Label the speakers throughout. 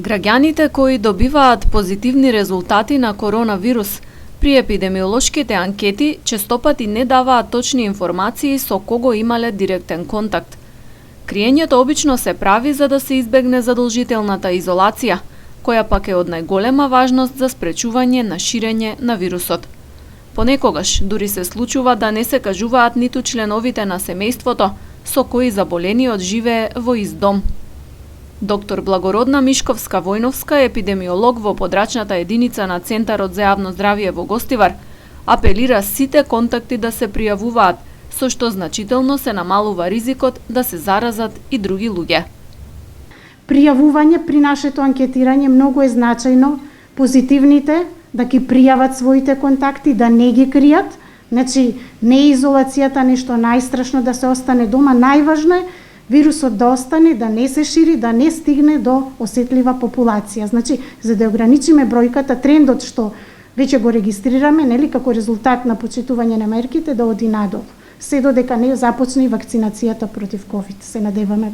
Speaker 1: Граѓаните кои добиваат позитивни резултати на коронавирус при епидемиолошките анкети честопати не даваат точни информации со кого имале директен контакт. Криењето обично се прави за да се избегне задолжителната изолација, која пак е од најголема важност за спречување на ширење на вирусот. Понекогаш дури се случува да не се кажуваат ниту членовите на семејството со кои заболениот живее во ист дом. Доктор Благородна Мишковска-Војновска, епидемиолог во подрачната единица на Центарот за јавно здравје во Гостивар, апелира сите контакти да се пријавуваат, со што значително се намалува ризикот да се заразат и други луѓе.
Speaker 2: Пријавување при нашето анкетирање многу е значајно, позитивните да ги пријават своите контакти, да не ги кријат, значи не е изолацијата нешто најстрашно да се остане дома, најважно е вирусот да остане, да не се шири, да не стигне до осетлива популација. Значи, за да ограничиме бројката, трендот што веќе го регистрираме, нели, како резултат на почитување на мерките, да оди надолу. Се додека не започне и вакцинацијата против ковид. Се надеваме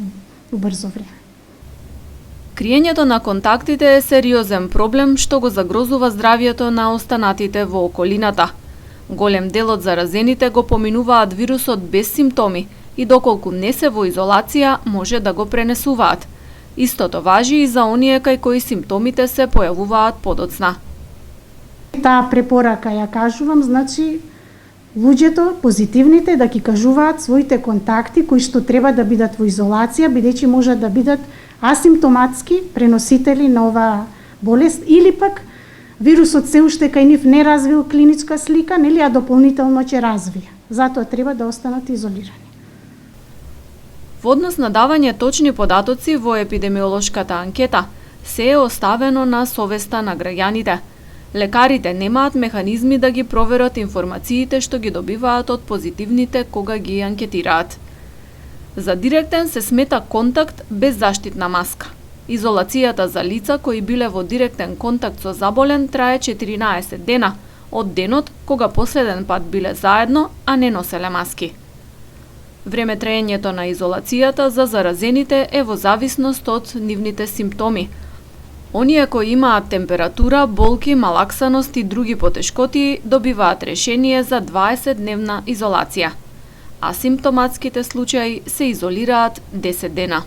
Speaker 2: убрзо време.
Speaker 1: Криењето на контактите е сериозен проблем што го загрозува здравјето на останатите во околината. Голем дел од заразените го поминуваат вирусот без симптоми и доколку не се во изолација, може да го пренесуваат. Истото важи и за оние кај кои симптомите се појавуваат подоцна.
Speaker 2: Таа препорака ја кажувам, значи луѓето, позитивните, да ги кажуваат своите контакти кои што треба да бидат во изолација, бидејќи може да бидат асимптоматски преносители на оваа болест или пак вирусот се уште кај нив не развил клиничка слика, нели, а дополнително ќе развие. Затоа треба да останат изолирани.
Speaker 1: Во однос на давање точни податоци во епидемиолошката анкета, се е оставено на совеста на граѓаните. Лекарите немаат механизми да ги проверат информациите што ги добиваат од позитивните кога ги анкетираат. За директен се смета контакт без заштитна маска. Изолацијата за лица кои биле во директен контакт со заболен трае 14 дена, од денот кога последен пат биле заедно, а не носеле маски. Време траењето на изолацијата за заразените е во зависност од нивните симптоми. Оние кои имаат температура, болки, малаксаност и други потешкоти добиваат решение за 20-дневна изолација. Асимптоматските случаи се изолираат 10 дена.